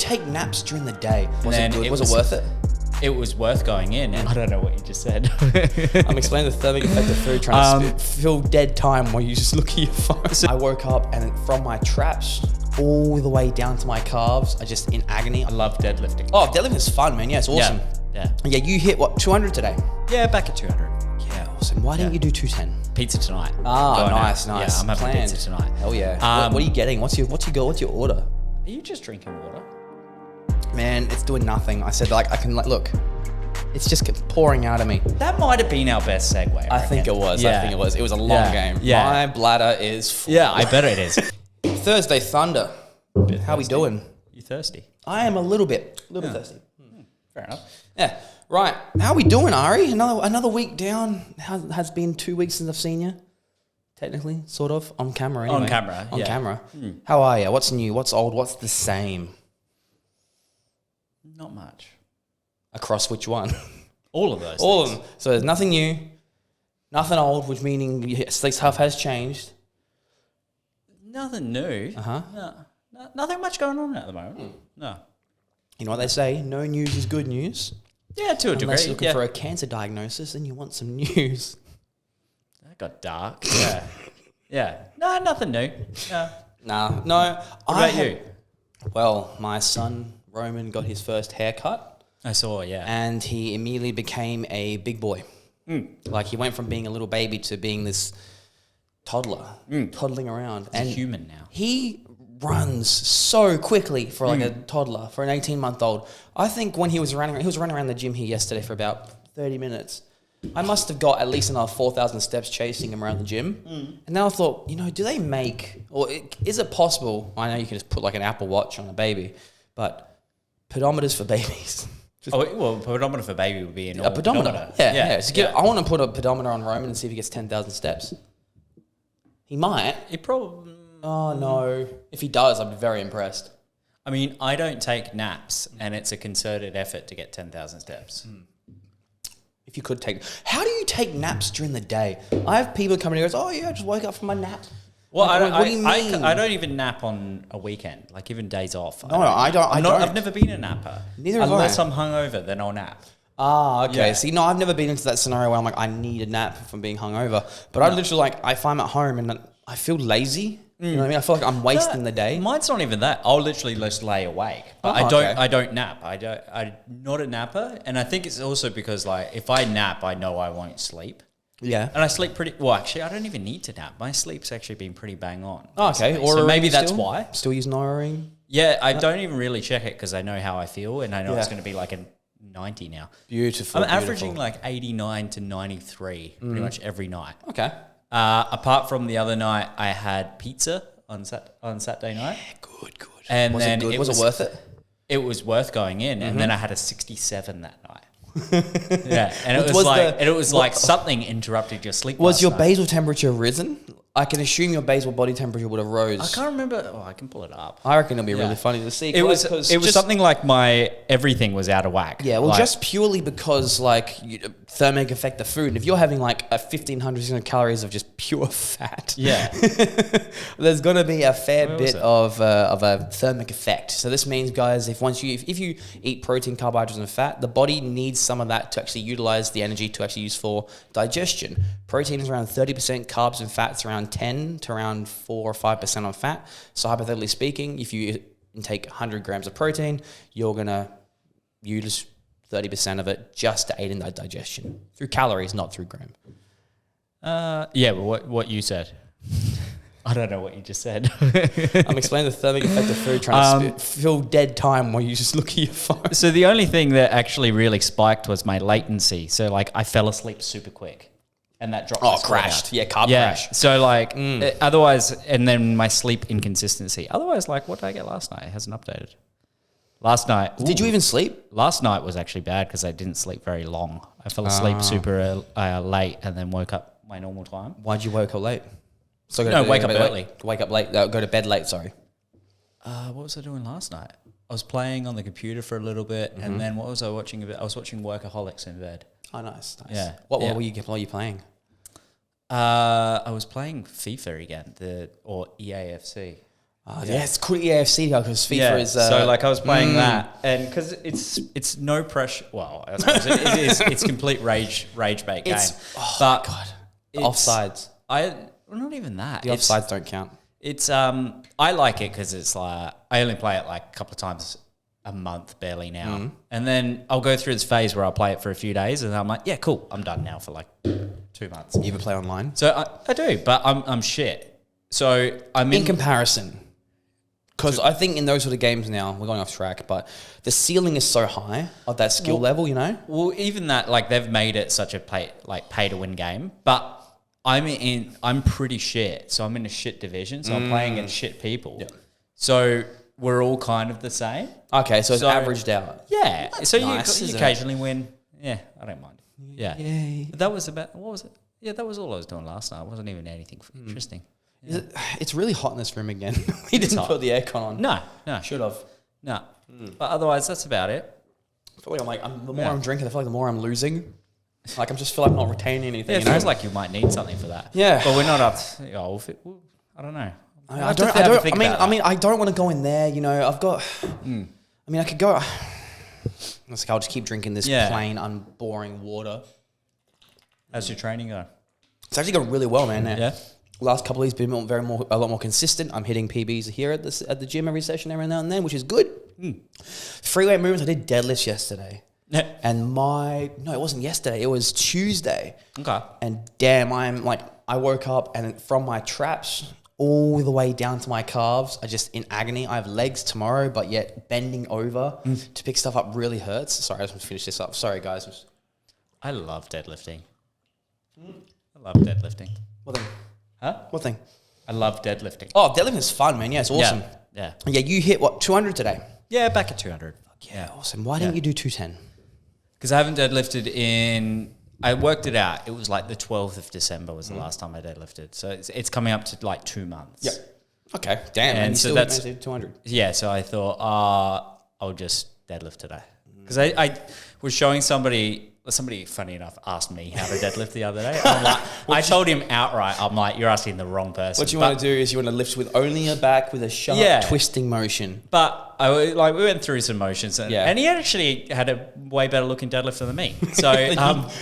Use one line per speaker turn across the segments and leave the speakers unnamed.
take naps during the day? Was it
then
good? Was it worth it?
It was worth going in, and I don't know what you just said.
I'm explaining the thermic effect of food, trying to fill dead time while you just look at your phone. I woke up and from my traps all the way down to my calves are just in agony.
I love deadlifting.
Oh, deadlifting is fun, man. Yeah, it's awesome.
Yeah.
Yeah, you hit what, 200 today?
Yeah, back at 200.
Yeah, awesome. Why didn't you do 210?
Pizza tonight.
Ah, nice.
Yeah, I'm having
Planned.
pizza tonight.
Hell yeah. What are you getting? What's your goal? What's your order?
Are you just drinking water?
Man, it's doing nothing. I said, like, I can, like, look. It's just pouring out of me.
That might have been our best segue.
I think it was.
Yeah.
I think it was. It was a long game.
Yeah.
My bladder is full.
Yeah, I bet it is.
Thursday Thunder. How we doing?
You thirsty?
I am a little bit thirsty.
Fair enough.
Yeah. Right. How we doing, Ari? Another week down. Has been 2 weeks since I've seen you. Technically, sort of on camera. Anyway.
On camera.
On
yeah.
camera. How are you? What's new? What's old? What's the same?
Not much.
Across which one?
All of those.
All of them. So there's nothing new, nothing old, which meaning stuff has changed.
Nothing new. No, nothing much going on at the moment. No.
You know what they say? No news is good news.
Yeah, to a degree.
Unless you're looking for a cancer diagnosis and you want some news.
That got dark. Yeah. Yeah. No, nothing new. No.
No.
What about you?
Well, my son, Roman, got his first haircut.
I saw, yeah.
And he immediately became a big boy. Like he went from being a little baby to being this toddler, toddling around.
He's a human now.
He runs so quickly for like a toddler, for an 18-month-old. I think when he was running around the gym here yesterday for about 30 minutes. I must have got at least another 4,000 steps chasing him around the gym. And then I thought, do they make, or is it possible, I know you can just put like an Apple Watch on a baby, but pedometers for babies.
Pedometer for baby would be
A pedometer. Yeah. I want to put a pedometer on Roman and see if he gets 10,000 steps. He might.
He probably...
Oh, no. If he does, I'd be very impressed.
I mean, I don't take naps, and it's a concerted effort to get 10,000 steps.
If you could take... How do you take naps during the day? I have people coming and goes, oh, yeah, I just woke up from my nap.
Well,
what do you mean?
I don't even nap on a weekend, like even days off.
I don't.
I've never been a napper.
Neither have I.
Unless I'm hungover, then I'll nap.
Ah, okay.
Yeah.
See, no, I've never been into that scenario where I'm like, I need a nap from being hungover. But I literally if I'm at home and I feel lazy, you know what I mean? I feel like I'm wasting the day.
Mine's not even that. I'll literally just lay awake. But I don't nap. I'm not a napper. And I think it's also because like if I nap, I know I won't sleep.
Yeah.
And I sleep pretty... Well, actually, I don't even need to nap. My sleep's actually been pretty bang on.
Oh, okay.
So maybe that's why.
Still using Oura Ring?
Yeah, I don't even really check it because I know how I feel and I know it's going to be like a 90 now.
Beautiful.
I'm averaging like 89 to 93 pretty much every night.
Okay.
Apart from the other night, I had pizza on Saturday night.
Good.
And
was
then
it good? Was it worth it?
It was worth going in. And then I had a 67 that night. Yeah, and it was like something interrupted your sleep.
Was your
night.
basal temperature risen? I can assume your basal body temperature would have rose.
I can't remember. Oh, I can pull it up.
I reckon it'll be really funny to see.
It was something like my everything was out of whack.
Yeah, well, just purely because thermic effect of food. And if you're having like 1,500 calories of just pure fat, there's going to be a fair bit of a thermic effect. So this means, guys, if you eat protein, carbohydrates, and fat, the body needs some of that to actually utilize the energy to actually use for digestion. Protein is around 30%, carbs and fats around 10 to around 4 or 5% on fat. So hypothetically speaking, if you intake 100 grams of protein, you're going to use 30% of it just to aid in that digestion through calories, not through gram.
But what you said. I don't know what you just said.
I'm explaining the thermic effect of food, trying to fill dead time while you just look at your phone.
So the only thing that actually really spiked was my latency. So like I fell asleep super quick. And that dropped.
Oh, crashed. Yeah, crash.
So like, otherwise, and then my sleep inconsistency. Otherwise, like, what did I get last night? It hasn't updated. Last night.
Did you even sleep?
Last night was actually bad because I didn't sleep very long. I fell asleep super late and then woke up my normal time.
Why'd you wake up late? So
wake up early.
Wake up late. Go to bed late. Sorry.
What was I doing last night? I was playing on the computer for a little bit, and then what was I watching? I was watching Workaholics in bed.
Oh, nice.
Yeah.
What were you playing?
I was playing FIFA again, or EAFC.
Yeah, it's cool EAFC because FIFA is.
So like I was playing that, and because it's no pressure. Well, I suppose it is. It's complete rage bait game. But God,
offsides.
Not even that.
The offsides don't count.
It's I like it because it's like I only play it like a couple of times a month, barely now, and then I'll go through this phase where I'll play it for a few days, and I'm like, yeah, cool, I'm done now for like 2 months.
You ever play online?
So I do, but I'm shit. So I'm
in comparison. Because I think in those sort of games now, we're going off track, but the ceiling is so high of that skill level, you know?
Well, even that, like they've made it such a pay to win game, but I'm pretty shit. So I'm in a shit division, so I'm playing against shit people. Yeah. So we're all kind of the same.
Okay, so it's averaged out.
Yeah.
That's
so
nice,
you occasionally win. Yeah, I don't mind. Yeah.
Yay.
But that was what was it? Yeah, that was all I was doing last night. It wasn't even anything interesting.
Yeah. It's really hot in this room again. We didn't put the aircon on.
No.
Should have.
No. But otherwise, that's about it.
I feel like the more I'm drinking, I feel like the more I'm losing. Like I just feel like I'm not retaining anything.
Yeah, it feels like you might need something for that.
Yeah.
But we're not up. I don't know.
I don't want to go in there. You know, I've got. I mean, I could go. I'll just keep drinking this plain, unboring water.
How's your training going?
It's actually going really well, man.
Yeah.
Last couple of weeks been a lot more consistent. I'm hitting PBs here at the gym every session every now and then, which is good. Free weight movements. I did deadlifts yesterday.
Yeah.
And it wasn't yesterday. It was Tuesday.
Okay.
And damn, I woke up and from my traps all the way down to my calves, I just in agony. I have legs tomorrow, but yet bending over to pick stuff up really hurts. Sorry, I just want to finish this up. Sorry, guys.
I love deadlifting. I love deadlifting.
What thing?
Huh?
What thing?
I love deadlifting.
Oh, deadlifting is fun, man. Yeah, it's awesome.
Yeah.
Yeah, you hit 200 today?
Yeah, back at 200.
Yeah, awesome. Why didn't you do 210?
Because I haven't deadlifted I worked it out. It was like the 12th of December was the last time I deadlifted. So it's coming up to like 2 months.
Yep. Okay. Damn. And so that's 200.
Yeah. So I thought, I'll just deadlift today. Because I was showing somebody funny enough asked me how to deadlift the other day. I'm like, I told him outright, I'm like, you're asking the wrong person.
What you want to do is you want to lift with only your back with a sharp twisting motion.
But we went through some motions and he actually had a way better looking deadlifter than me. So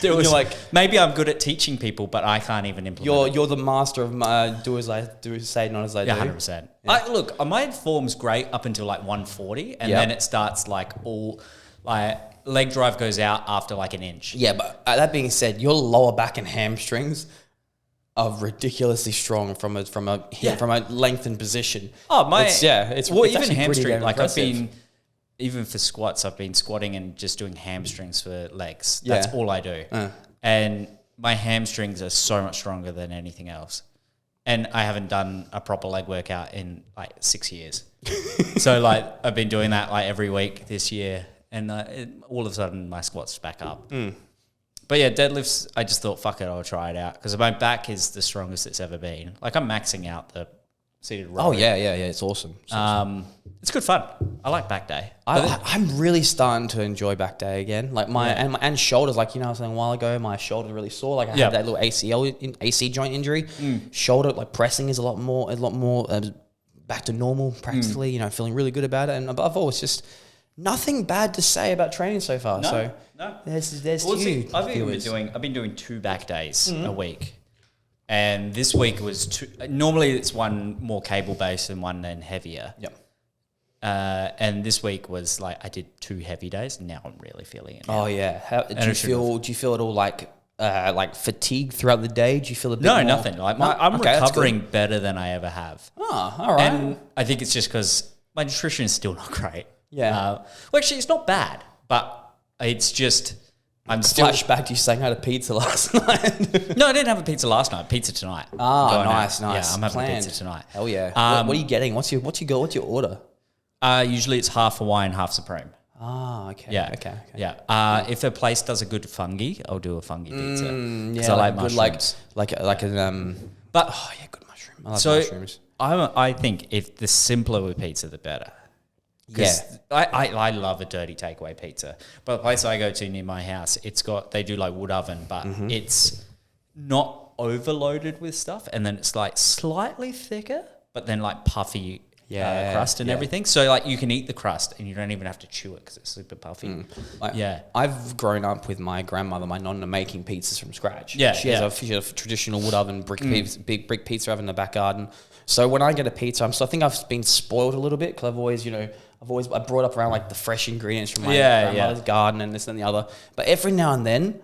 there was like, maybe I'm good at teaching people, but I can't even implement
You're the master of do as I do, say not as I do.
100%. Look, my form's great up until like 140 and then it starts like all like leg drive goes out after like an inch.
Yeah, but that being said, your lower back and hamstrings are ridiculously strong from a lengthened position.
Oh my!
It's
even hamstring. Like even for squats, I've been squatting and just doing hamstrings for legs. That's all I do, and my hamstrings are so much stronger than anything else. And I haven't done a proper leg workout in like 6 years. So like I've been doing that like every week this year. And all of a sudden, my squats back up. But yeah, deadlifts, I just thought, fuck it, I'll try it out. Because my back is the strongest it's ever been. Like, I'm maxing out the seated row.
Oh, yeah, it's awesome.
It's good fun. I like back day.
I'm really starting to enjoy back day again. Like, and shoulders, like, I was saying a while ago, my shoulder really sore. Like, I had that little AC joint injury. Shoulder, like, pressing is a lot more back to normal, practically, feeling really good about it. And above all, it's just... nothing bad to say about training so far. No. There's two.
I've been doing 2 back days a week, and this week was 2. Normally, it's one more cable based and one then heavier.
Yep.
And this week was like I did 2 heavy days. And now I'm really feeling it.
Oh yeah. Do you feel it all like fatigue throughout the day? Do you feel a bit? No,
nothing. Like I'm recovering better than I ever have.
Oh, all right.
And I think it's just because my nutrition is still not great.
Yeah.
Well, actually, it's not bad, but it's just I'm still...
Flashback to you saying I had a pizza last night.
No, I didn't have a pizza last night. Pizza tonight.
Ah, nice.
Yeah, I'm having a pizza tonight.
Hell yeah. What are you getting? What's your order?
Usually it's half Hawaiian, half Supreme.
Ah, okay.
Yeah.
Okay.
Yeah. If a place does a good fungi, I'll do a fungi pizza.
Yeah,
I like mushrooms.
But good mushroom. I love mushrooms.
I think if the simpler the pizza, the better. Yeah, I love a dirty takeaway pizza. But the place I go to near my house, they do like wood oven, but it's not overloaded with stuff, and then it's like slightly thicker, but then like puffy crust and everything. So like you can eat the crust and you don't even have to chew it because it's super puffy.
I've grown up with my grandmother, my nonna, making pizzas from scratch. She has a traditional wood oven, big brick pizza oven in the back garden. So when I get a pizza, I think I've been spoiled a little bit because I've always, I brought up around like the fresh ingredients from my grandmother's garden and this and the other. But every now and then,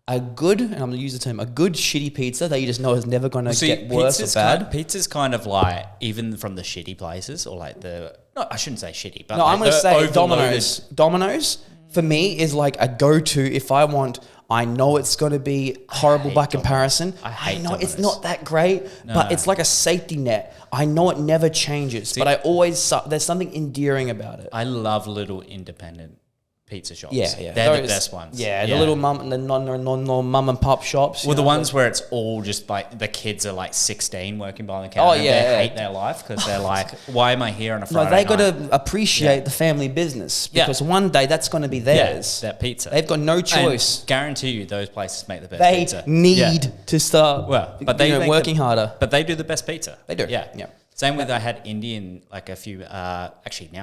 a good, and I'm going to use the term, a good shitty pizza that you just know is never going to get worse or bad.
Pizza's kind of like, even from the shitty places, or like I shouldn't say shitty, but
no,
like
I'm going to say Domino's. Domino's, for me, is like a go-to if I know it's going to be horrible by comparison. I know Domino's. It's not that great, but it's like a safety net. I know it never changes, but I always, there's something endearing about it.
I love little independent pizza shops.
Yeah.
They're the best ones.
Yeah, the little mum and the non mum and pop shops.
Well, the ones where it's all just like the kids are like 16 working behind the counter. They hate their life because they're like, why am I here on a Friday night?
They got to appreciate the family business because one day that's going to be theirs.
That pizza.
They've got no choice.
And guarantee you those places make the best pizza.
They need to start working harder.
But they do the best pizza.
They do.
Yeah. Same with I had Indian like a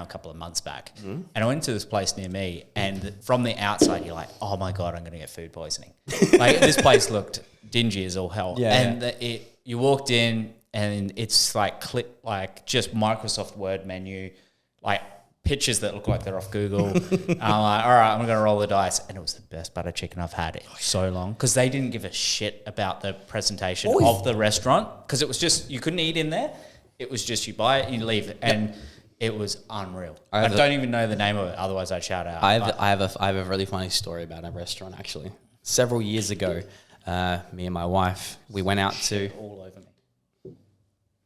couple of months back, and I went to this place near me, and from the outside you're like, oh my god, I'm going to get food poisoning. Like this place looked dingy as all hell, you walked in and it's like just Microsoft Word menu, like pictures that look like they're off Google. I'm like, all right, I'm going to roll the dice, and it was the best butter chicken I've had in so long because they didn't give a shit about the presentation of the restaurant because it was just you couldn't eat in there. It was just you buy it, you leave it, and it was unreal. I don't even know the name of it, otherwise I'd shout out.
I have a really funny story about a restaurant actually. Several years ago, me and my wife, we went out to...
all over me.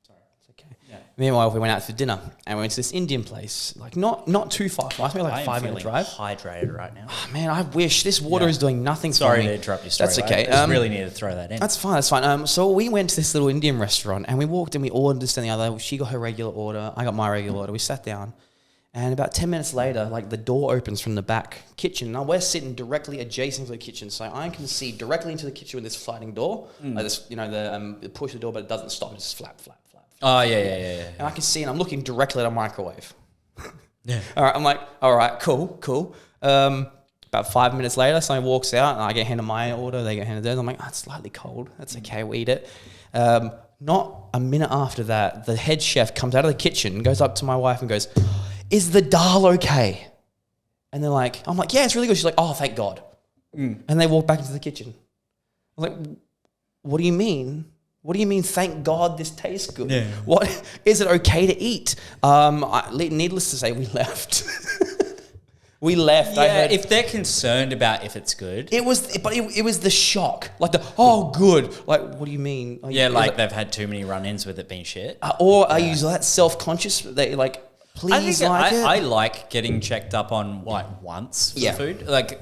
Sorry.
It's okay. Yeah. Me and my wife, we went out for dinner, and we went to this Indian place, like not too far from us, maybe like a 5-minute drive.
Hydrated right now.
Oh, man, I wish. This water is doing nothing for me.
Sorry to interrupt your story.
That's okay.
I just really need to throw that in.
That's fine. So we went to this little Indian restaurant, and we walked and we ordered this and the other. She got her regular order. I got my regular order. We sat down, and about 10 minutes later, like the door opens from the back kitchen. Now we're sitting directly adjacent to the kitchen, so I can see directly into the kitchen with this sliding door. Like this, the push the door, but it doesn't stop. It's just flap.
Oh, yeah.
And I can see, and I'm looking directly at a microwave. All right, I'm like, all right, cool. About 5 minutes later, someone walks out, and I get handed my order, they get handed theirs. I'm like, it's slightly cold. That's okay, we eat it. Not a minute after that, the head chef comes out of the kitchen, goes up to my wife and goes, is the dal okay? And they're like, I'm like, yeah, it's really good. She's like, oh, thank God. And they walk back into the kitchen. I'm like, what do you mean? What do you mean, thank God this tastes good? Yeah. What is it okay to eat? Needless to say, we left. We left.
Yeah, if they're concerned about if it's good.
It was the shock. Like good. Like, what do you mean?
They've had too many run-ins with it being shit.
Are you that self-conscious? They like, please it?
I like getting checked up on like once for food. Like,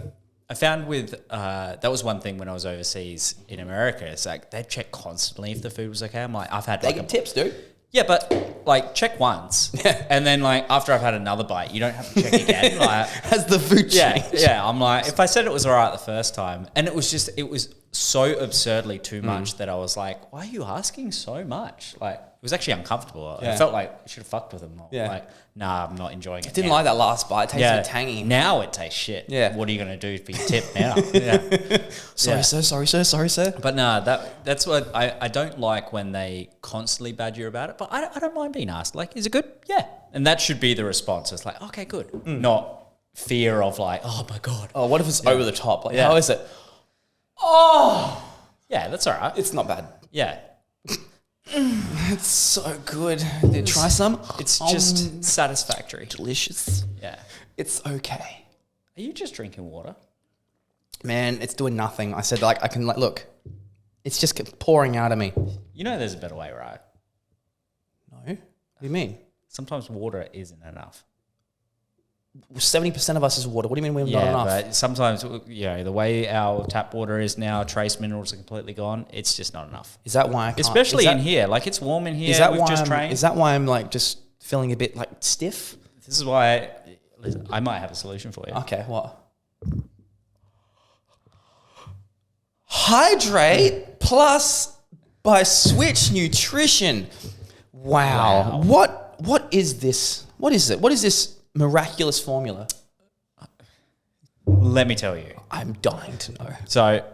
I found that was one thing when I was overseas in America. It's like they check constantly if the food was okay. I'm like, I've had
they get tips, dude.
Yeah, but like check once, and then like after I've had another bite, you don't have to check again. Like
has the food changed?
Yeah. I'm like, if I said it was alright the first time, and it was so absurdly too much that I was like, why are you asking so much? Like it was actually uncomfortable. Yeah. I felt like I should have fucked with them more. Yeah. Like, nah, I'm not enjoying it.
I didn't like that last bite. It tasted tangy.
Now it tastes shit. Yeah. What are you going to do for your tip now?
Sorry, sir.
But nah, that's what I don't like when they constantly badger you about it. But I don't mind being asked. Like, is it good? Yeah. And that should be the response. It's like, okay, good. Not fear of like, oh my God.
Oh, what if it's over the top? Like, how is it? Oh.
Yeah, that's all right.
It's not bad.
Yeah.
It's so good. Try some.
It's just satisfactory.
Delicious.
Yeah.
It's okay.
Are you just drinking water?
Man, it's doing nothing. I said, like, I can, like, look. It's just pouring out of me.
You know there's a better way, right?
No. What do you mean?
Sometimes water isn't enough.
70% of us is water. What do you mean we're not enough?
But sometimes, the way our tap water is now, trace minerals are completely gone. It's just not enough.
Is that why I can't?
Especially in here. Like, it's warm in here.
Is that why I'm, like, just feeling a bit, like, stiff?
This is why I might have a solution for you.
Okay, what? Hydrate Plus by Switch Nutrition. Wow. What What is this? What is it? What is this miraculous formula?
Let me tell you.
I'm dying to know.
So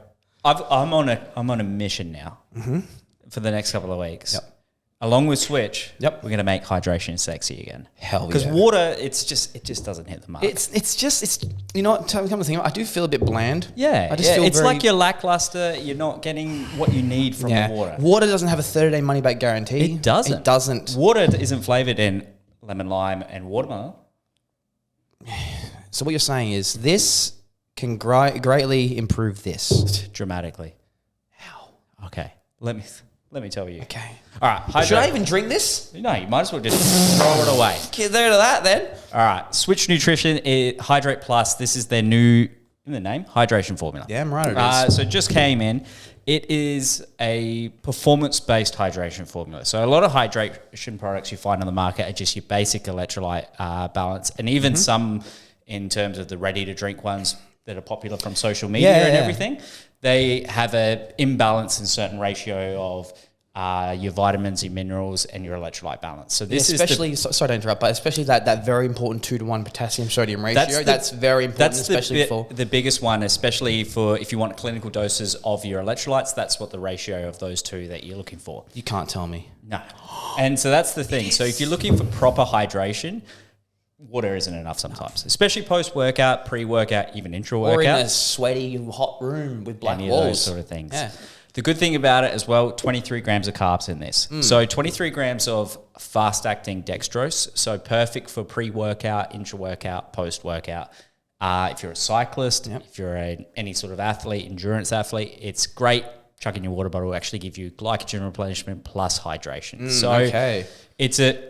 I'm on a mission now for the next couple of weeks.
Yep.
Along with Switch,
we're
going to make hydration sexy again.
Hell yeah.
Because water, it just doesn't hit the mark.
It's you know what, come to think of it, I do feel a bit bland.
Yeah.
I just feel
it's like you're lackluster. You're not getting what you need from the water.
Water doesn't have a 30-day money-back guarantee.
It doesn't.
It doesn't.
Water isn't flavoured in lemon, lime, and watermelon.
So what you're saying is this can greatly improve this.
Dramatically.
How?
Okay. Let me tell you.
Okay.
All right. Hydrate.
Should I even drink this?
No, you might as well just throw it away.
Get there to that then.
All right. Switch Nutrition, Hydrate Plus. This is their new, in the name, hydration formula.
Yeah, I'm right. It is.
So it just came in. It is a performance-based hydration formula. So a lot of hydration products you find on the market are just your basic electrolyte balance, and even some in terms of the ready-to-drink ones that are popular from social media and everything. They have an imbalance in certain ratio of your vitamins, your minerals, and your electrolyte balance. So this
is sorry to interrupt, but especially that very important 2-to-1 potassium sodium ratio. That's very important, especially for
the biggest one, especially for if you want clinical doses of your electrolytes. That's what the ratio of those two that you're looking for.
You can't tell me.
No, and so that's the thing. So if you're looking for proper hydration, water isn't enough sometimes, especially post-workout, pre-workout, even intra-workout.
Or in a sweaty, hot room with black walls.
Those sort of things.
Yeah.
The good thing about it as well, 23 grams of carbs in this. So 23 grams of fast-acting dextrose, so perfect for pre-workout, intra-workout, post-workout. If you're a cyclist, if you're any sort of athlete, endurance athlete, it's great. Chucking your water bottle will actually give you glycogen replenishment plus hydration.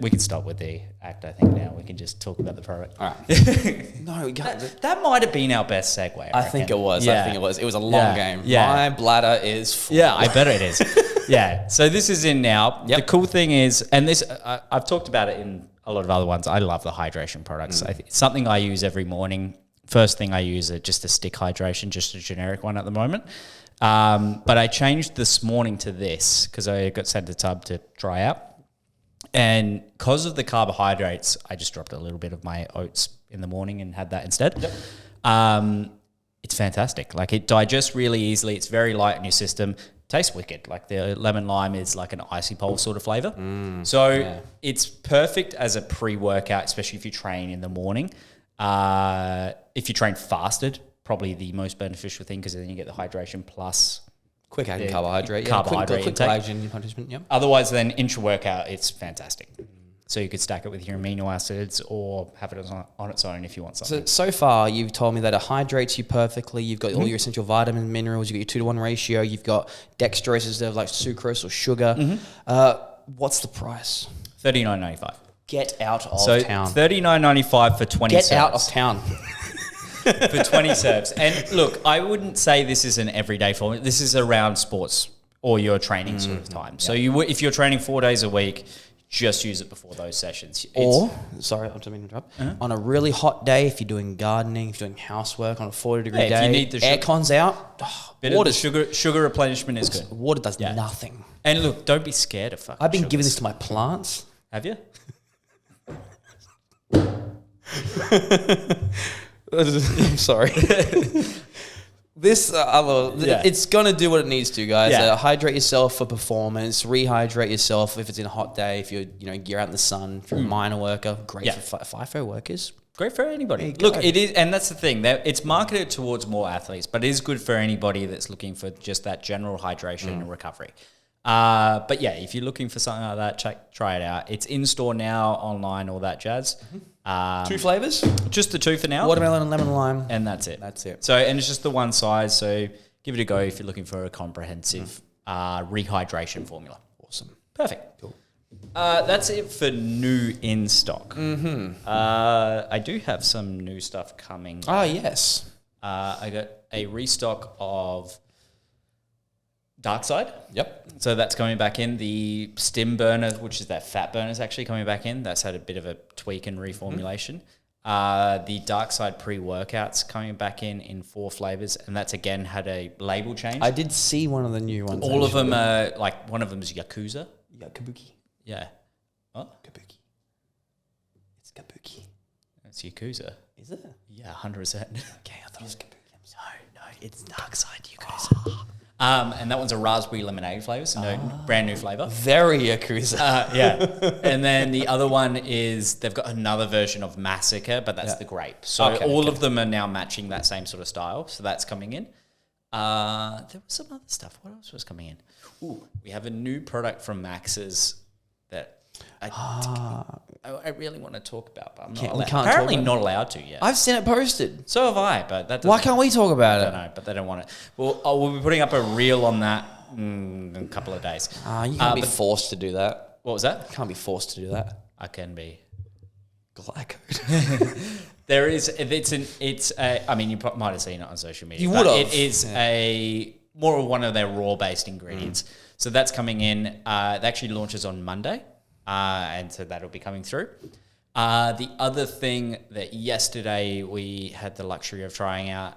We can stop with the act, I think, now. We can just talk about the product.
All right. No,
that might have been our best segue.
I think it was.
Yeah.
It was a long game.
Yeah.
My bladder is full.
Yeah, I bet it is. Yeah. So this is in now. Yep. The cool thing is, and this, I've talked about it in a lot of other ones. I love the hydration products. It's something I use every morning. First thing I use is just a stick hydration, just a generic one at the moment. But I changed this morning to this because I got sent a tub to try out. And because of the carbohydrates, I just dropped a little bit of my oats in the morning and had that instead. Yep. It's fantastic. Like, it digests really easily. It's very light in your system. Tastes wicked. Like, the lemon lime is like an icy pole sort of flavor. It's perfect as a pre-workout, especially if you train in the morning. If you train fasted, probably the most beneficial thing because then you get the hydration plus
quick acting carbohydrate.
Quick
glycogen punishment. Yep.
Otherwise, then intra-workout, it's fantastic. So you could stack it with your amino acids or have it on its own if you want something.
So far, you've told me that it hydrates you perfectly. You've got all your essential vitamins, minerals. You've got your 2-to-1 ratio. You've got dextrose instead of like sucrose or sugar. What's the price?
$39.95.
Get out of town.
$39.95 for 20 serves.
Get out of town.
For 20 serves. And look, I wouldn't say this is an everyday formula. This is around sports or your training sort of time. So if you're training 4 days a week, just use it before those sessions.
Sorry, I didn't mean to interrupt. On a really hot day, if you're doing gardening, if you're doing housework on a 40-degree day,
if you need the
aircon's out,
sugar replenishment is good.
Water does nothing.
And look, don't be scared of fucking
I've been giving this to my plants.
Have you?
I'm sorry. It's going to do what it needs to, guys. Hydrate yourself for performance. Rehydrate yourself if it's in a hot day. If you're out in the sun. If you're a miner worker, great for FIFO workers.
Great for anybody. Look, it is, and that's the thing. It's marketed towards more athletes, but it is good for anybody that's looking for just that general hydration and recovery. But yeah, if you're looking for something like that, try it out. It's in store now, online, all that jazz.
2 flavors?
Just the 2 for now.
Watermelon and lemon lime.
And that's it.
So,
and it's just the one size. So give it a go if you're looking for a comprehensive rehydration formula.
Awesome.
Perfect. Cool. That's it for new in stock. I do have some new stuff coming.
Oh, yes.
I got a restock of Dark Side.
Yep.
So that's coming back in. The stim burner, which is that fat burner, is actually coming back in. That's had a bit of a tweak and reformulation. The Dark Side pre-workouts coming back in 4 flavors, and that's again had a label change.
I did see one of the new ones.
All of them are like, one of them is Yakuza.
Yeah, Kabuki.
Yeah. What?
Kabuki. Kabuki.
It's Yakuza.
Is it?
Yeah, 100%.
Okay, I thought it was Kabuki.
No, it's Dark Side Yakuza. And that one's a raspberry lemonade flavour, so brand new flavour.
Very Yakuza.
Yeah. And then the other one is they've got another version of Massacre, but that's the grape. So all of them are now matching that same sort of style. So that's coming in. There was some other stuff. What else was coming in? Ooh, we have a new product from Max's that I really want to talk about, but I'm not allowed. Apparently not allowed to yet.
I've seen it posted.
So have I, but that doesn't.
Why can't we talk about it?
I don't know, but they don't want it. Well, we'll be putting up a reel on that in a couple of days.
You can't be forced to do that.
What was that?
You can't be forced to do that.
I can be.
Glycode.
There is. It's a. I mean, you might have seen it on social media.
You would have.
It is a more of one of their raw-based ingredients. So that's coming in. It actually launches on Monday. And so that'll be coming through. The other thing that yesterday we had the luxury of trying out,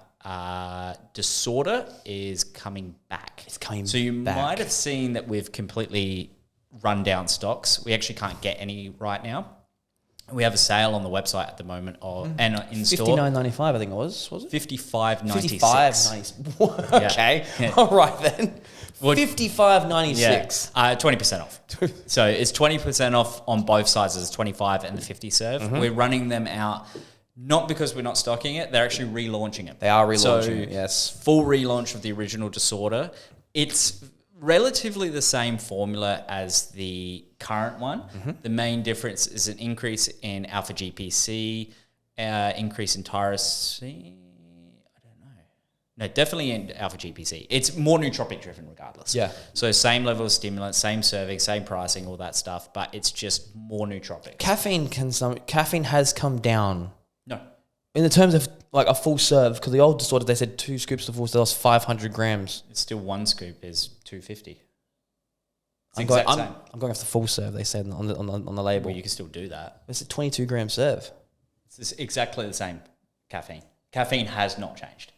Disorder is coming back.
It's coming back.
So you might have seen that we've completely run down stocks. We actually can't get any right now. We have a sale on the website at the moment and in store.
$59.95, I think it was it?
$55.96.
$55.96. Okay. Yeah. All right then. $55.96.
Yeah. 20% off. So it's 20% off on both sizes, 25 and the 50 serve. Mm-hmm. We're running them out not because we're not stocking it. They're actually relaunching it.
They are relaunching it, yes.
Full relaunch of the original Disorder. It's relatively the same formula as the current one. Mm-hmm. The main difference is an increase in alpha GPC, increase in tyrosine. No, definitely in alpha GPC. It's more nootropic driven regardless.
Yeah.
So same level of stimulant, same serving, same pricing, all that stuff, but it's just more nootropic.
Caffeine has come down.
No.
In the terms of like a full serve, because the old Disorder, they said 2 scoops of full serve lost 500 grams.
It's still 1 scoop is 250.
I'm going off the full serve, they said on the label.
Well, you can still do that.
It's a 22 gram serve.
It's exactly the same caffeine. Caffeine has not changed.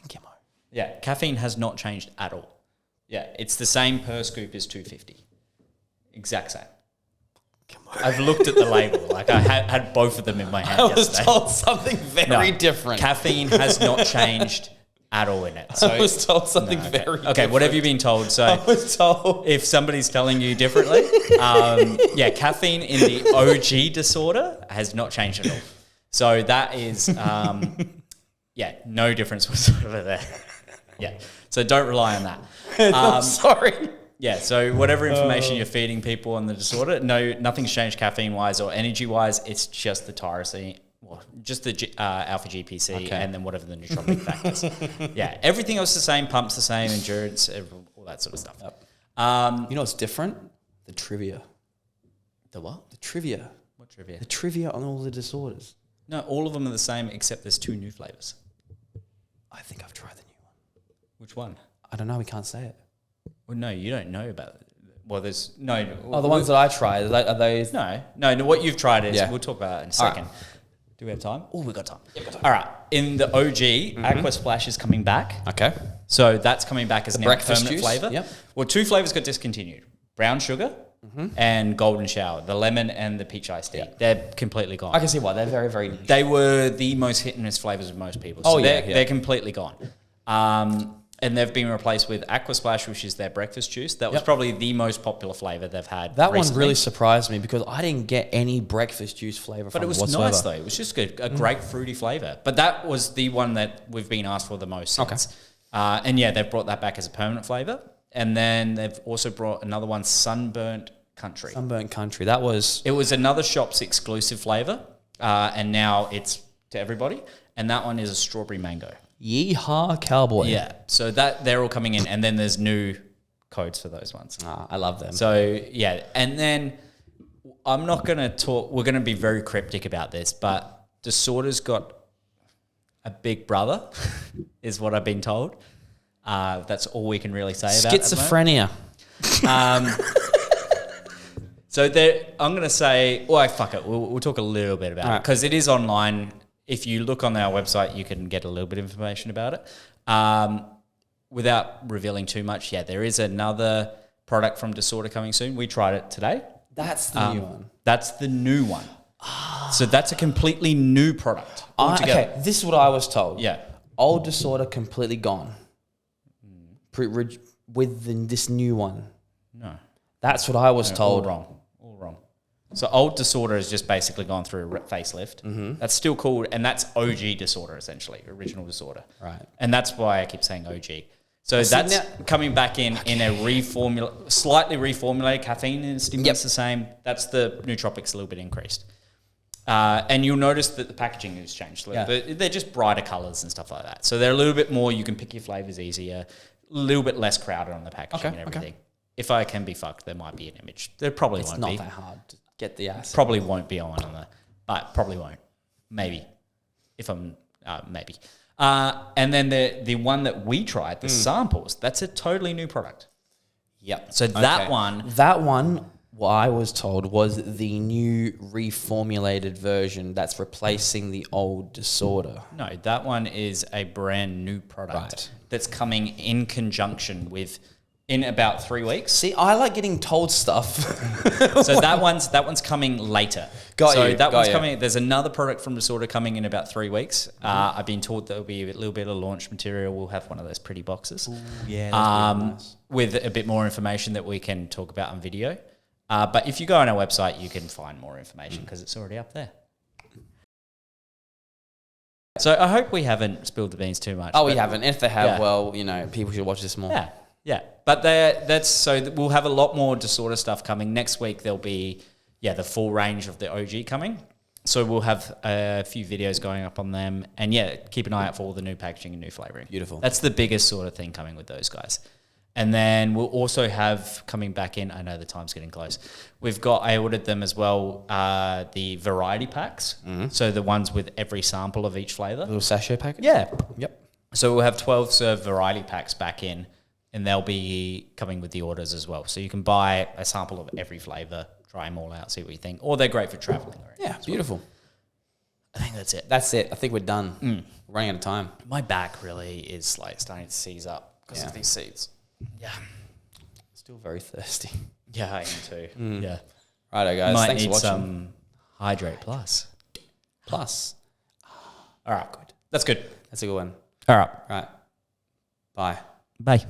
Chemo.
Yeah, caffeine has not changed at all. Yeah, it's the same per scoop as 250. Exact same. I've looked at the label. Like I had both of them in my hand yesterday.
I was told something very different.
Caffeine has not changed at all in it. So
I was told something very different.
Okay, what have you been told? So
I was told
if somebody's telling you differently, caffeine in the OG Disorder has not changed at all. So that is... no difference whatsoever there. Yeah, so don't rely on that.
I'm sorry.
Yeah, so whatever information you're feeding people on the Disorder, nothing's changed caffeine-wise or energy-wise. It's just the tyrosine, just the alpha GPC, and then whatever the nootropic factors. Yeah, everything else is the same. Pumps the same, endurance, all that sort of stuff.
Yep. You know what's different? The trivia.
The what?
The trivia.
What trivia?
The trivia on all the Disorders.
No, all of them are the same except there's 2 new flavours.
I think I've tried the new one.
Which one?
I don't know. We can't say it.
Well, no, you don't know about it. Well, there's no.
Oh, the ones that I tried are those?
No. What you've tried is we'll talk about it in a second. Right. Do we have time?
Oh, we've got time.
Yeah, we've got time. All right. In the OG, Aqua Splash is coming back.
Okay.
So that's coming back as a permanent flavour.
Yep.
Well, 2 flavours got discontinued: brown sugar and golden shower. The lemon and the peach iced tea. Yeah. They're completely gone.
I can see why. They're very, very niche.
They were the most hit and miss flavours of most people. So they're completely gone. And they've been replaced with Aqua Splash, which is their breakfast juice. That was probably the most popular flavour they've had.
That recently. One really surprised me because I didn't get any breakfast juice flavour from it. But it was whatsoever.
Nice though. It was just a great fruity flavour. But that was the one that we've been asked for the most since. Okay. They've brought that back as a permanent flavour. And then they've also brought another one, Sunburnt Country.
Sunburnt Country. It
was another shop's exclusive flavour. And now it's to everybody. And that one is a strawberry mango.
Yeehaw, cowboy.
Yeah. So they're all coming in, and then there's new codes for those ones.
I love them.
So, yeah. And then I'm not going to talk... We're going to be very cryptic about this, but Disorder's got a big brother, is what I've been told. That's all we can really say about it.
Schizophrenia.
So I'm going to say... Well, fuck it. We'll talk a little bit about it, because it is online. If you look on our website, you can get a little bit of information about it. Without revealing too much, there is another product from Disorder coming soon. We tried it today.
That's the new one.
That's the new one. So that's a completely new product altogether.
Okay, this is what I was told.
Yeah.
Old disorder completely gone. With this new one.
No.
That's what I was told.
All wrong. So old disorder has just basically gone through a facelift. Mm-hmm. That's still called, and that's OG disorder, essentially, original disorder.
Right.
And that's why I keep saying OG. So that's coming back in a slightly reformulated caffeine and stimulants the same. That's the nootropics a little bit increased. And you'll notice that the packaging has changed. They're just brighter colors and stuff like that. So they're a little bit more, you can pick your flavors easier, a little bit less crowded on the packaging and everything. Okay. If I can be fucked, there might be an image. There probably won't be.
It's not that hard to get the acid.
Probably won't be on there, but probably won't. Maybe. If I'm, maybe. And then the one that we tried, the samples, that's a totally new product.
Yep.
So that one,
what I was told, was the new reformulated version that's replacing the old disorder.
No, that one is a brand new product that's coming in conjunction with in about 3 weeks.
See, I like getting told stuff.
So that one's coming later. That one's coming. There's another product from Disorder coming in about 3 weeks. I've been told there'll be a little bit of launch material. We'll have one of those pretty boxes. Ooh, yeah, that's really nice. With a bit more information that we can talk about on video. But if you go on our website, you can find more information because it's already up there. So I hope we haven't spilled the beans too much.
Oh, we haven't. If they have, well, people should watch this more.
Yeah. But we'll have a lot more disorder stuff coming. Next week, there'll be, the full range of the OG coming. So we'll have a few videos going up on them. And keep an eye out for all the new packaging and new flavoring. Beautiful. That's the biggest sort of thing coming with those guys. And then we'll also have coming back in, I know the time's getting close. I ordered them as well, the variety packs. Mm-hmm. So the ones with every sample of each flavor.
Little sachet package?
Yeah. Yep. So we'll have 12 serve variety packs back in, and they'll be coming with the orders as well. So you can buy a sample of every flavor, try them all out, see what you think. Or they're great for traveling.
Yeah, beautiful.
I think that's it.
That's it. I think we're done. We're running out of time.
My back really is starting to seize up because of these seeds. Yeah.
Still very thirsty.
Yeah, I am too. Yeah.
Righto, guys. Thanks for watching.
Some Hydrate Plus.
All right, good.
That's good.
That's a good one.
All right.
Right. Bye.
Bye.